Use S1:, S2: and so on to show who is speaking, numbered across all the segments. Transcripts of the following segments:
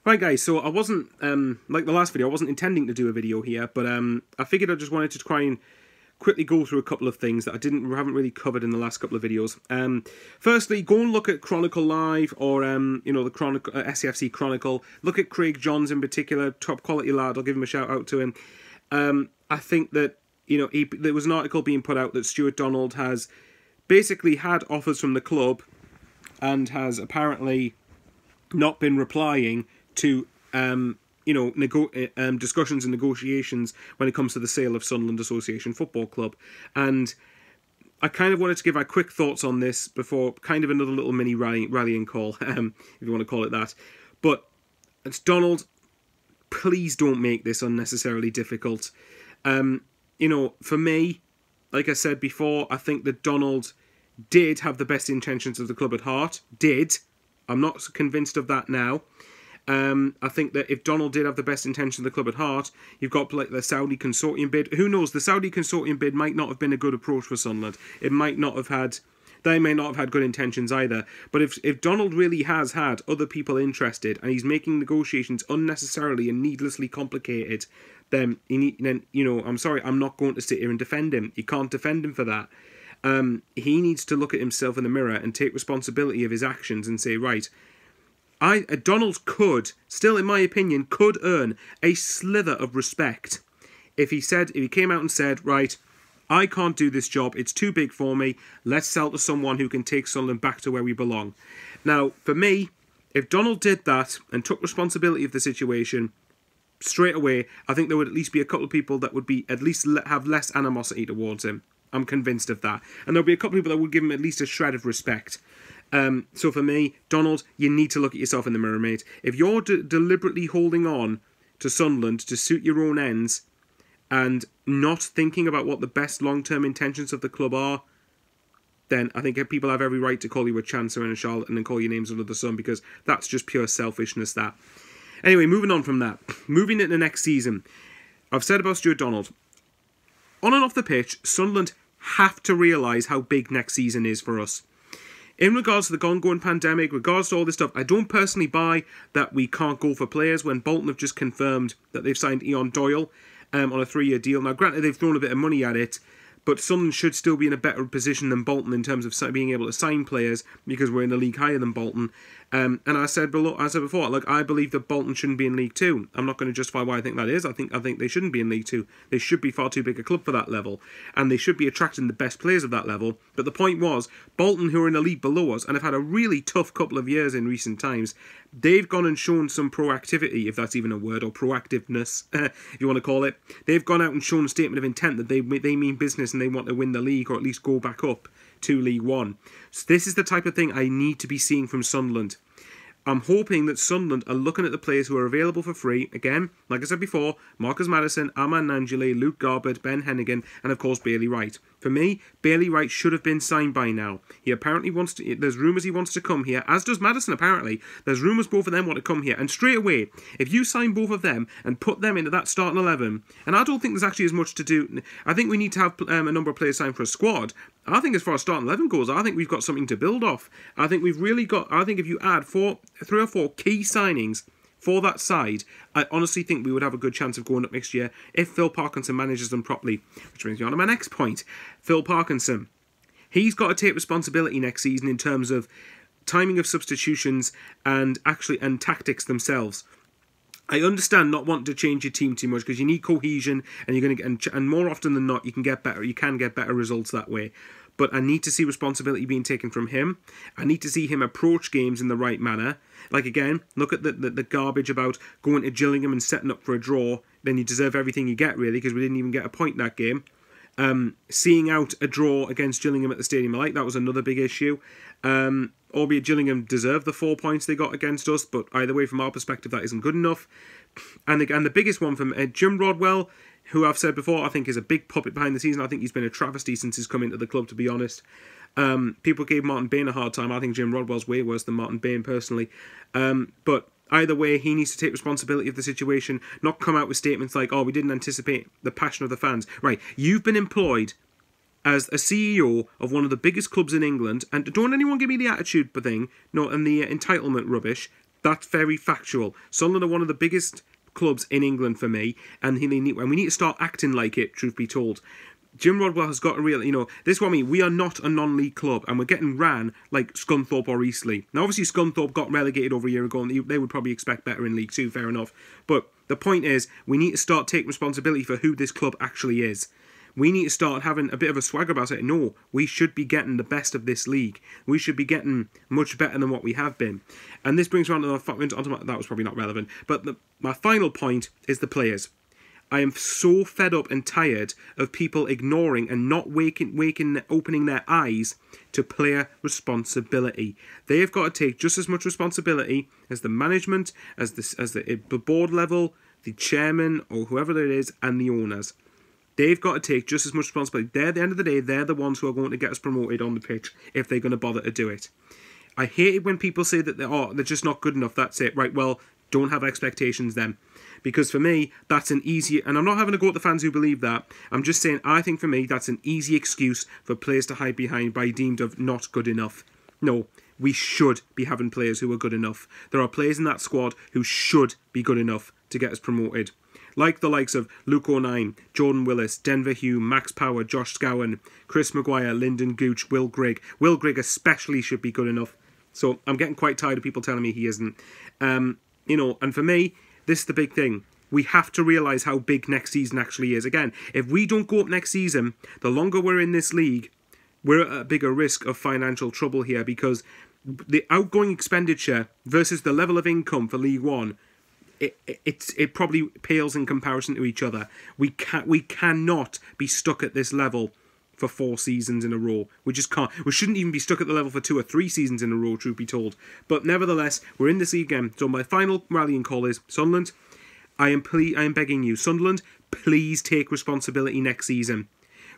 S1: Right guys, so I wasn't, like the last video, I wasn't intending to do a video here, but I figured I just wanted to try and quickly go through a couple of things that haven't really covered in the last couple of videos. Firstly, go and look at Chronicle Live, or the Chronicle SCFC Chronicle. Look at Craig Johns in particular, top quality lad. I'll give him a shout out to him. I think that there was an article being put out that Stuart Donald has basically had offers from the club and has apparently not been replying to discussions and negotiations when it comes to the sale of Sunderland Association Football Club. And I kind of wanted to give my quick thoughts on this before kind of another little mini rallying call, if you want to call it that. But it's Donald, please don't make this unnecessarily difficult. For me, like I said before, I think that Donald did have the best intentions of the club at heart. I'm not convinced of that now. I think that if Donald did have the best intention of the club at heart, you've got like the Saudi consortium bid. Who knows? The Saudi consortium bid might not have been a good approach for Sunderland. It might not have had. They may not have had good intentions either. But if Donald really has had other people interested and he's making negotiations unnecessarily and needlessly complicated, then I'm sorry, I'm not going to sit here and defend him. You can't defend him for that. He needs to look at himself in the mirror and take responsibility of his actions and say, right, Donald could, still in my opinion, could earn a slither of respect if he came out and said, right, I can't do this job, it's too big for me, let's sell to someone who can take Sunderland back to where we belong. Now, for me, if Donald did that and took responsibility of the situation straight away, I think there would at least be a couple of people that would be at least have less animosity towards him. I'm convinced of that. And there'll be a couple of people that would give him at least a shred of respect. So for me, Donald, you need to look at yourself in the mirror, mate. If you're deliberately holding on to Sunderland to suit your own ends and not thinking about what the best long-term intentions of the club are, then I think people have every right to call you a chancer and a charlatan and call you names under the sun, because that's just pure selfishness, that. Anyway, moving on from that. Moving into next season. I've said about Stuart Donald. On and off the pitch, Sunderland have to realise how big next season is for us. In regards to the ongoing pandemic, regards to all this stuff, I don't personally buy that we can't go for players when Bolton have just confirmed that they've signed Ian Doyle on a 3-year deal. Now, granted, they've thrown a bit of money at it, but Sunderland should still be in a better position than Bolton in terms of being able to sign players, because we're in a league higher than Bolton. And I said before, like, I believe that Bolton shouldn't be in League 2. I'm not going to justify why I think that is. I think they shouldn't be in League 2. They should be far too big a club for that level, and they should be attracting the best players of that level. But the point was, Bolton, who are in a league below us and have had a really tough couple of years in recent times, they've gone and shown some proactivity, if that's even a word, or proactiveness, if you want to call it. They've gone out and shown a statement of intent that they mean business and they want to win the league, or at least go back up to League 1. So this is the type of thing I need to be seeing from Sunderland. I'm hoping that Sunderland are looking at the players who are available for free. Again, like I said before, Marcus Maddison, Armand Nangeli, Luke Garbett, Ben Hennigan, and of course Bailey Wright. For me, Bailey Wright should have been signed by now. He apparently wants to. There's rumours he wants to come here, as does Maddison apparently. There's rumours both of them want to come here. And straight away, if you sign both of them and put them into that starting 11, and I don't think there's actually as much to do. I think we need to have a number of players signed for a squad. I think as far as starting 11 goes, I think we've got something to build off. I think we've really got. I think if you add 3 or 4 key signings for that side, I honestly think we would have a good chance of going up next year if Phil Parkinson manages them properly. Which brings me on to my next point. Phil Parkinson. He's got to take responsibility next season in terms of timing of substitutions and tactics themselves. I understand not wanting to change your team too much because you need cohesion, and you're going to get, and more often than not, you can get better results that way. But I need to see responsibility being taken from him. I need to see him approach games in the right manner. Like, again, look at the garbage about going to Gillingham and setting up for a draw. Then you deserve everything you get, really, because we didn't even get a point in that game. Seeing out a draw against Gillingham at the Stadium of Light, that was another big issue. Albeit Gillingham deserved the 4 points they got against us, but either way, from our perspective, that isn't good enough. And the biggest one from Jim Rodwell, who I've said before, I think is a big puppet behind the season. I think he's been a travesty since he's come into the club, to be honest. People gave Martin Bain a hard time. I think Jim Rodwell's way worse than Martin Bain, personally. But either way, he needs to take responsibility of the situation, not come out with statements like, oh, we didn't anticipate the passion of the fans. Right, you've been employed as a CEO of one of the biggest clubs in England, and don't anyone give me the attitude thing, no, and the entitlement rubbish. That's very factual. Sunderland are one of the biggest clubs in England for me, and we need to start acting like it, truth be told. Jim Rodwell has got a real, this is what I mean, we are not a non-league club, and we're getting ran like Scunthorpe or Eastleigh. Now, obviously, Scunthorpe got relegated over a year ago, and they would probably expect better in League 2, fair enough. But the point is, we need to start taking responsibility for who this club actually is. We need to start having a bit of a swagger about it. No, we should be getting the best of this league. We should be getting much better than what we have been. And this brings me on to that was probably not relevant. But my final point is the players. I am so fed up and tired of people ignoring and not opening their eyes to player responsibility. They have got to take just as much responsibility as the management, as the board level, the chairman or whoever it is, and the owners. They've got to take just as much responsibility. They're, at the end of the day, they're the ones who are going to get us promoted on the pitch if they're going to bother to do it. I hate it when people say that they're just not good enough, that's it. Right, well, don't have expectations then. Because for me, that's an easy... And I'm not having to go at the fans who believe that. I'm just saying, I think for me, that's an easy excuse for players to hide behind by deemed of not good enough. No, we should be having players who are good enough. There are players in that squad who should be good enough to get us promoted. Like the likes of Luke O'Nien, Jordan Willis, Denver Hume, Max Power, Josh Scowen, Chris Maguire, Lyndon Gooch, Will Grigg. Will Grigg especially should be good enough. So I'm getting quite tired of people telling me he isn't. And for me... This is the big thing. We have to realise how big next season actually is. Again, if we don't go up next season, the longer we're in this league, we're at a bigger risk of financial trouble here because the outgoing expenditure versus the level of income for League One, it probably pales in comparison to each other. We cannot be stuck at this level for 4 seasons in a row. We just can't. We shouldn't even be stuck at the level for 2 or 3 seasons in a row, truth be told. But nevertheless, we're in this league again. So my final rallying call is, Sunderland, I am begging you, Sunderland, please take responsibility next season.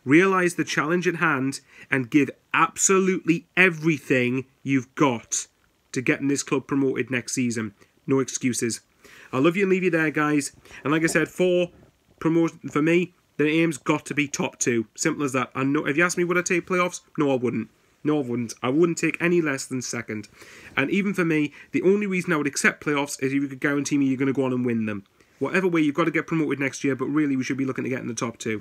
S1: Realise the challenge at hand and give absolutely everything you've got to getting this club promoted next season. No excuses. I love you and leave you there, guys. And like I said, for me, the aim's got to be top 2. Simple as that. I know. If you ask me, would I take playoffs? No, I wouldn't. No, I wouldn't. I wouldn't take any less than second. And even for me, the only reason I would accept playoffs is if you could guarantee me you're going to go on and win them. Whatever way, you've got to get promoted next year, but really we should be looking to get in the top 2.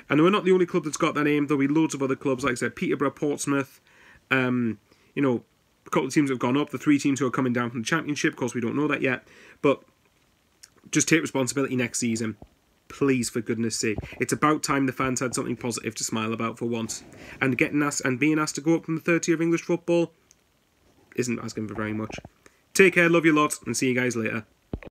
S1: And we're not the only club that's got that aim. There'll be loads of other clubs, like I said, Peterborough, Portsmouth. A couple of teams have gone up. The 3 teams who are coming down from the Championship. Of course, we don't know that yet. But just take responsibility next season. Please, for goodness sake. It's about time the fans had something positive to smile about for once. And being asked to go up from the third tier of English football isn't asking for very much. Take care, love you lots, and see you guys later.